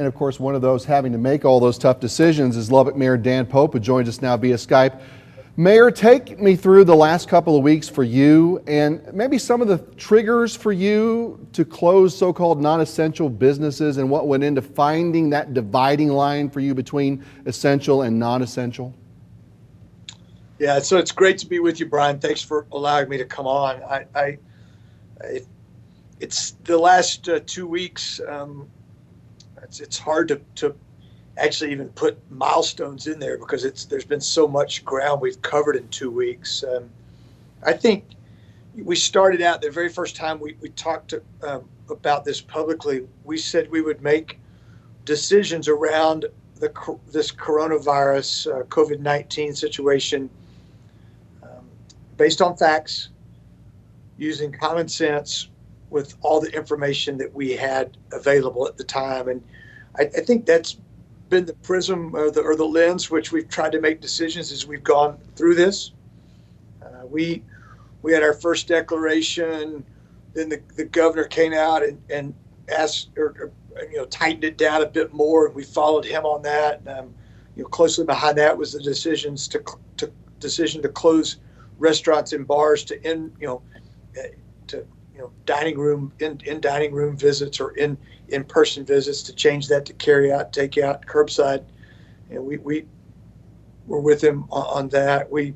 And of course, one of those having to make all those tough decisions is Lubbock Mayor Dan Pope, who joins us now via Skype. Mayor, take me through the last couple of weeks for you and maybe some of the triggers for you to close so-called non-essential businesses and what went into finding that dividing line for you between essential and non-essential. Yeah, so it's great to be with you, Brian. Thanks for allowing me to come on. It's the last 2 weeks. It's hard to actually even put milestones in there because there's been so much ground we've covered in 2 weeks. I think we started out the very first time we talked about this publicly. We said we would make decisions around this coronavirus COVID-19 situation based on facts, using common sense with all the information that we had available at the time. And I think that's been the prism or the lens which we've tried to make decisions as we've gone through this. We had our first declaration, then the governor came out and asked or tightened it down a bit more, and we followed him on that. Closely behind that was the decision to close restaurants and bars to dining room dining room visits or in-person visits, to change that to carry out, take out, curbside. And we were with him on that. We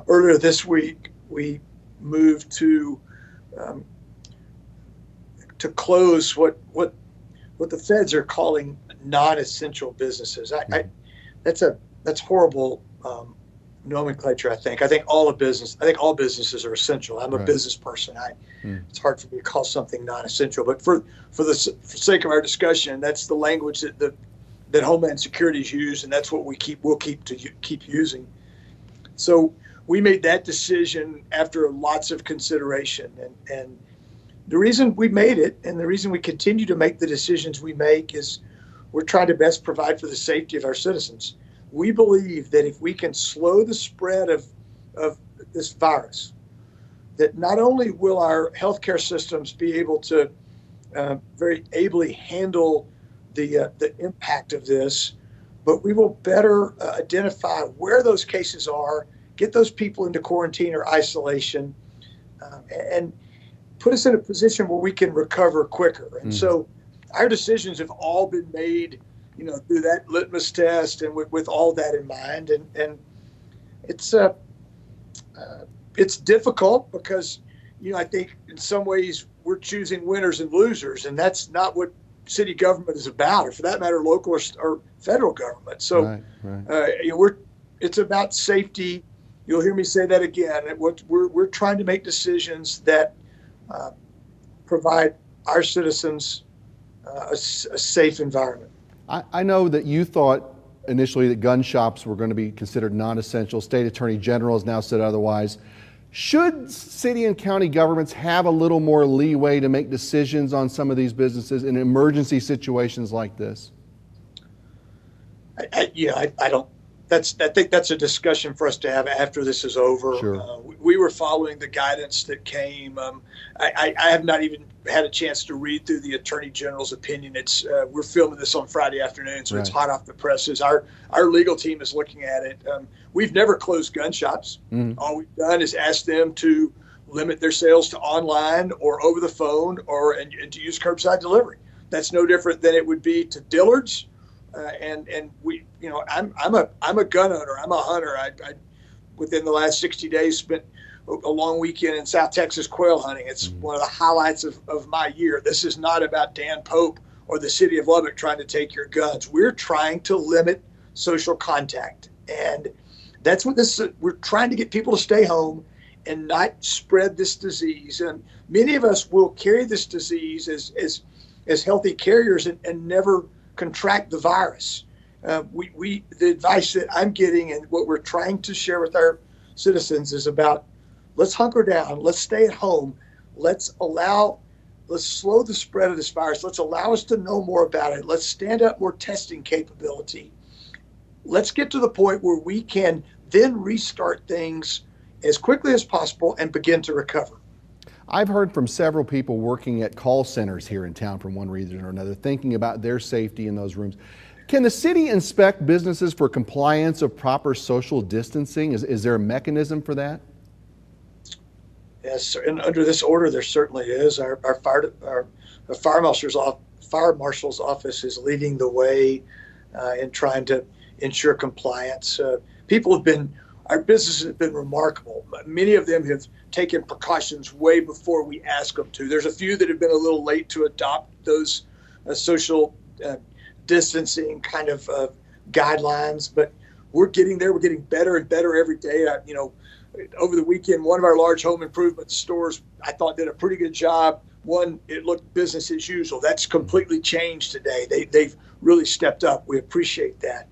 earlier this week we moved to close what the feds are calling non-essential businesses. That's horrible nomenclature. I think all businesses are essential. I'm a business person. It's hard for me to call something non-essential, but for the sake of our discussion, that's the language that Homeland Security's used, and that's what we'll keep using. So we made that decision after lots of consideration, and the reason we made it, and the reason we continue to make the decisions we make, is we're trying to best provide for the safety of our citizens. We believe that if we can slow the spread of this virus, that not only will our healthcare systems be able to very ably handle the impact of this, but we will better identify where those cases are, get those people into quarantine or isolation, and put us in a position where we can recover quicker. And so our decisions have all been made through that litmus test and with all that in mind. And it's difficult because, I think in some ways we're choosing winners and losers, and that's not what city government is about, or for that matter, local or federal government. So right. It's about safety. You'll hear me say that again. We're trying to make decisions that provide our citizens a safe environment. I know that you thought initially that gun shops were going to be considered non-essential. State Attorney General has now said otherwise. Should city and county governments have a little more leeway to make decisions on some of these businesses in emergency situations like this? I don't. I think that's a discussion for us to have after this is over. Sure. We were following the guidance that came. I have not even had a chance to read through the Attorney General's opinion. We're filming this on Friday afternoon, so It's hot off the presses. Our legal team is looking at it. We've never closed gun shops. All we've done is ask them to limit their sales to online or over the phone and to use curbside delivery. That's no different than it would be to Dillard's. And we, I'm a gun owner. I'm a hunter. I within the last 60 days spent a long weekend in South Texas quail hunting. It's one of the highlights of my year. This is not about Dan Pope or the city of Lubbock trying to take your guns. We're trying to limit social contact, and that's what this. We're trying to get people to stay home and not spread this disease. And many of us will carry this disease as healthy carriers and never contract the virus. The advice that I'm getting and what we're trying to share with our citizens is about, let's hunker down, let's stay at home, let's slow the spread of this virus, let's allow us to know more about it, let's stand up more testing capability, let's get to the point where we can then restart things as quickly as possible and begin to recover. I've heard from several people working at call centers here in town for one reason or another, thinking about their safety in those rooms. Can the city inspect businesses for compliance of proper social distancing? Is there a mechanism for that? Yes, and under this order, there certainly is. Our fire marshal's office is leading the way in trying to ensure compliance. Our businesses have been remarkable. Many of them have taken precautions way before we ask them to. There's a few that have been a little late to adopt those social distancing kind of guidelines, but we're getting there. We're getting better and better every day. Over the weekend, one of our large home improvement stores, I thought, did a pretty good job. One, it looked business as usual. That's completely changed today. They've really stepped up. We appreciate that.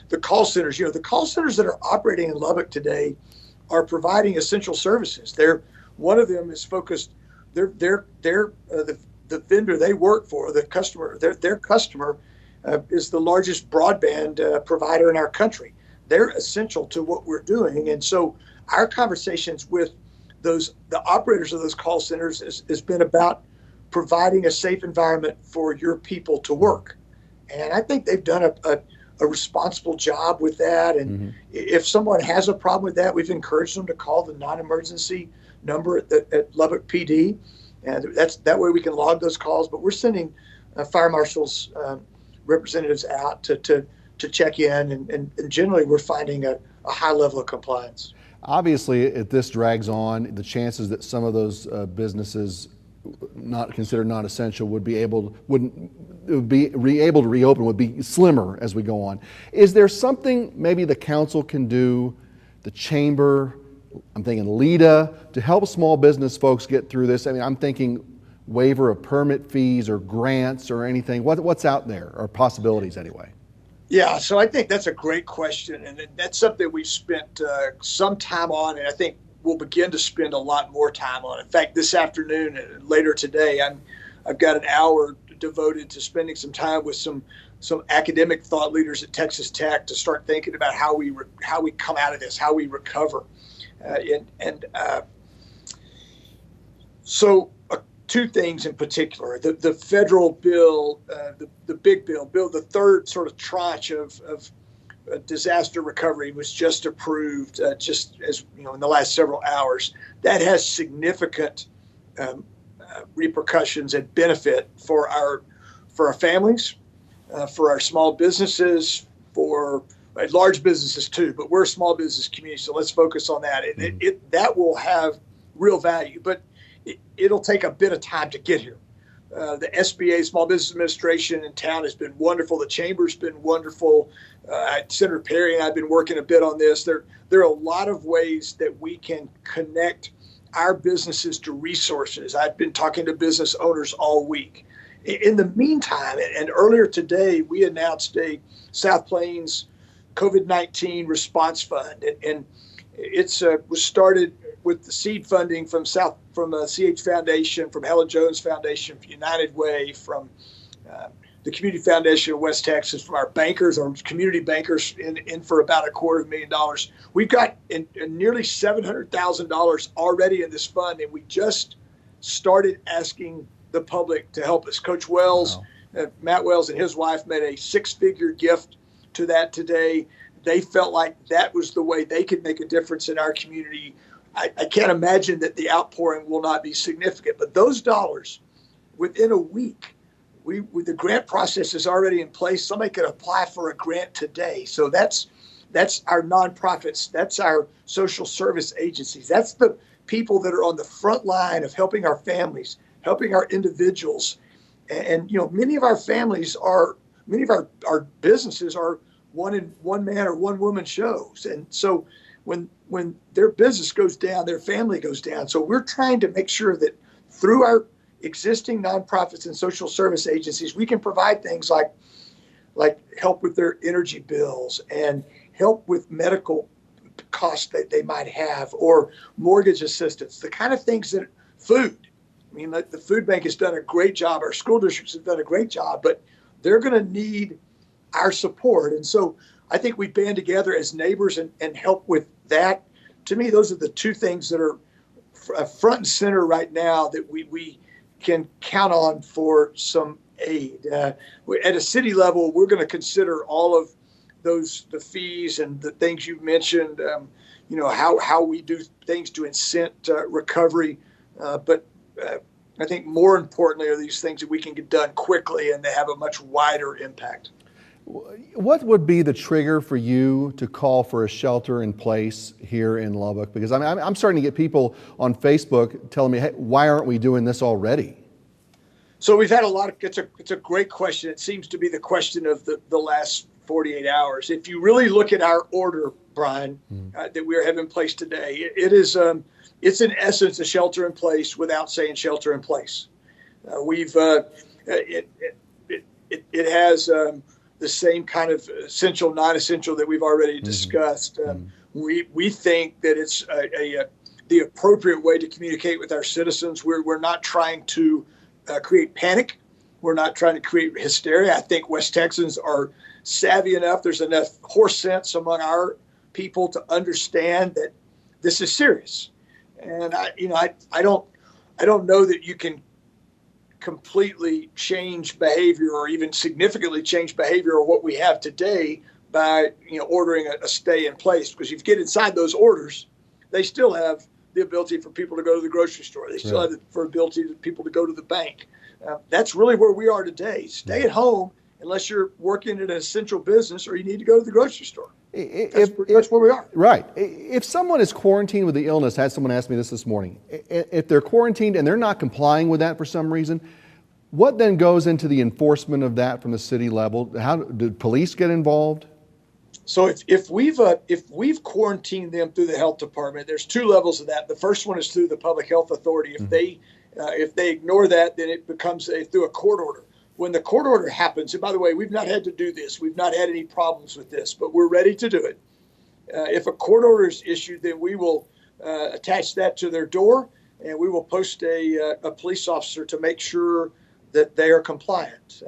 The call centers, the call centers that are operating in Lubbock today are providing essential services. One of them is focused. The vendor they work for, the customer, their customer is the largest broadband provider in our country. They're essential to what we're doing, and so our conversations with the operators of those call centers has been about providing a safe environment for your people to work. And I think they've done a responsible job with that. And if someone has a problem with that, we've encouraged them to call the non-emergency number at Lubbock PD. And that way we can log those calls. But we're sending fire marshals representatives out to check in. And generally we're finding a high level of compliance. Obviously, if this drags on, the chances that some of those businesses not considered non-essential would be able to reopen would be slimmer as we go on. Is there something maybe the council can do, the chamber, I'm thinking LEDA, to help small business folks get through this? I mean, I'm thinking waiver of permit fees or grants or anything. What's out there, or possibilities anyway? Yeah, so I think that's a great question, and that's something we've spent some time on, and I think we'll begin to spend a lot more time on. In fact, this afternoon and later today, I've got an hour devoted to spending some time with some academic thought leaders at Texas Tech to start thinking about how we come out of this, how we recover, so. Two things in particular: the federal bill, the big bill, the third sort of tranche of disaster recovery was just approved, just as in the last several hours. That has significant repercussions and benefit for our families, for our small businesses, for large businesses too. But we're a small business community, so let's focus on that. That will have real value, but it'll take a bit of time to get here. The SBA, Small Business Administration in town, has been wonderful. The chamber's been wonderful. Senator Perry and I have been working a bit on this. There are a lot of ways that we can connect our businesses to resources. I've been talking to business owners all week. In the meantime, and earlier today, we announced a South Plains COVID-19 response fund, and it was started with the seed funding from CH Foundation, from Helen Jones Foundation, from United Way, from the Community Foundation of West Texas, from our bankers, our community bankers, in for about $250,000. We've got nearly $700,000 already in this fund, and we just started asking the public to help us. Coach Wells, Matt Wells and his wife made a six-figure gift to that today. They felt like that was the way they could make a difference in our community. I can't imagine that the outpouring will not be significant, but those dollars, within a week, the grant process is already in place. Somebody could apply for a grant today. So that's our nonprofits. That's our social service agencies. That's the people that are on the front line of helping our families, helping our individuals. And many of our businesses are one man or one woman shows. And so when their business goes down, their family goes down. So we're trying to make sure that through our existing nonprofits and social service agencies, we can provide things like help with their energy bills and help with medical costs that they might have, or mortgage assistance, the kind of things that food. I mean, the food bank has done a great job. Our school districts have done a great job, but they're going to need our support. And so I think we band together as neighbors and help with that. To me, those are the two things that are front and center right now that we can count on for some aid. At a city level, we're going to consider all of the fees and the things you mentioned, how we do things to incent recovery. But I think more importantly are these things that we can get done quickly and they have a much wider impact. What would be the trigger for you to call for a shelter in place here in Lubbock? Because I'm starting to get people on Facebook telling me, hey, why aren't we doing this already? So we've had it's a great question. It seems to be the question of the last 48 hours. If you really look at our order, Brian, that we have in place today, it's in essence a shelter in place without saying shelter in place. It has the same kind of essential, non-essential that we've already discussed. We think that it's the appropriate way to communicate with our citizens. We're not trying to create panic. We're not trying to create hysteria. I think West Texans are savvy enough. There's enough horse sense among our people to understand that this is serious. And I don't know that you can completely change behavior or even significantly change behavior of what we have today by ordering a stay in place, because if you get inside those orders, they still have the ability for people to go to the grocery store. They still have the ability for people to go to the bank. That's really where we are today. Stay at home unless you're working in an essential business or you need to go to the grocery store. That's where we are. Right. If someone is quarantined with the illness, I had someone ask me this morning, if they're quarantined and they're not complying with that for some reason, what then goes into the enforcement of that from the city level? How do police get involved? So if we've quarantined them through the health department, there's two levels of that. The first one is through the public health authority. If they ignore that, then it becomes through a court order. When the court order happens, and by the way, we've not had to do this. We've not had any problems with this, but we're ready to do it. If a court order is issued, then we will attach that to their door, and we will post a police officer to make sure that they are compliant.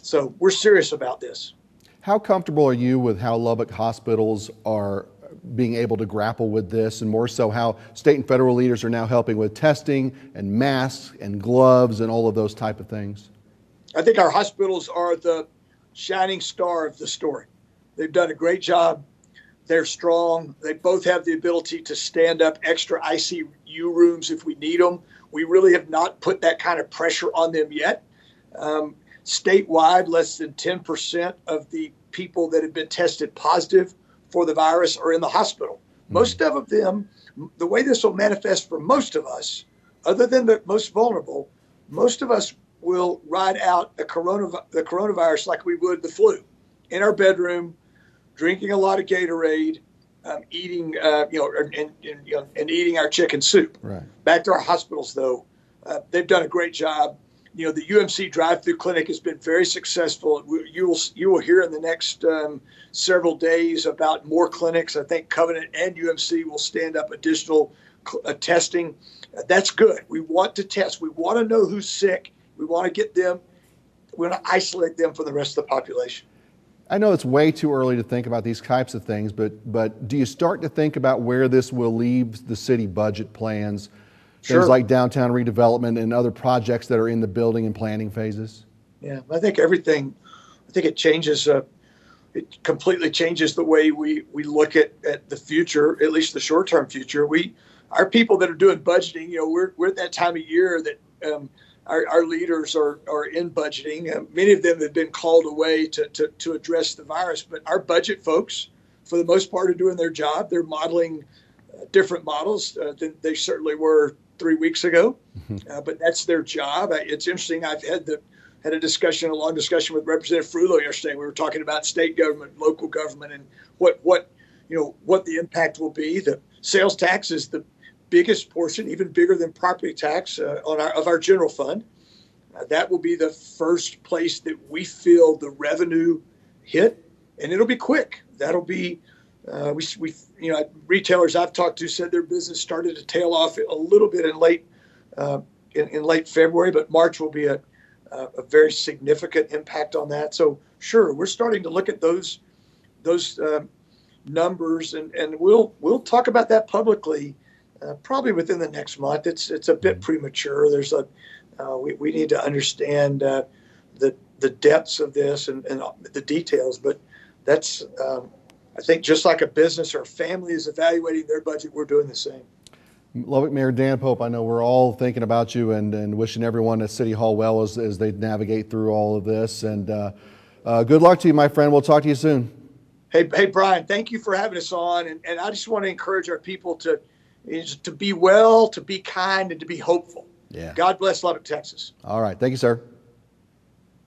So we're serious about this. How comfortable are you with how Lubbock hospitals are being able to grapple with this, and more so how state and federal leaders are now helping with testing and masks and gloves and all of those type of things? I think our hospitals are the shining star of the story. They've done a great job. They're strong. They both have the ability to stand up extra ICU rooms if we need them. We really have not put that kind of pressure on them yet. Statewide, less than 10% of the people that have been tested positive for the virus are in the hospital. Most of them, the way this will manifest for most of us, other than the most vulnerable, most of us will ride out the coronavirus like we would the flu, in our bedroom, drinking a lot of Gatorade, eating, and eating our chicken soup. Right. Back to our hospitals, though, they've done a great job. The UMC drive-through clinic has been very successful. You will hear in the next several days about more clinics. I think Covenant and UMC will stand up additional testing. That's good. We want to test. We want to know who's sick. We want to get them. We want to isolate them from the rest of the population. I know it's way too early to think about these types of things, but do you start to think about where this will leave the city budget plans? Sure. Things like downtown redevelopment and other projects that are in the building and planning phases? Yeah, I think it changes, it completely changes the way we look at the future, at least the short-term future. Our people that are doing budgeting, we're at that time of year that our leaders are in budgeting. Many of them have been called away to address the virus, but our budget folks, for the most part, are doing their job. They're modeling different models than they certainly were 3 weeks ago, but that's their job. It's interesting. I've had a long discussion with Representative Frullo yesterday. We were talking about state government, local government, and what the impact will be. The sales tax is the biggest portion, even bigger than property tax of our general fund. That will be the first place that we feel the revenue hit, and it'll be quick. That'll be retailers I've talked to said their business started to tail off a little bit in late February, but March will be a very significant impact on that. So sure, we're starting to look at those numbers, and we'll talk about that publicly probably within the next month. It's a bit premature. We need to understand the depths of this and the details. But that's I think just like a business or a family is evaluating their budget, we're doing the same. Lubbock Mayor Dan Pope, I know we're all thinking about you and wishing everyone at City Hall well as they navigate through all of this. And good luck to you, my friend. We'll talk to you soon. Hey, Brian, thank you for having us on. And I just want to encourage our people to be well, to be kind, and to be hopeful. Yeah. God bless Lubbock, Texas. All right. Thank you, sir.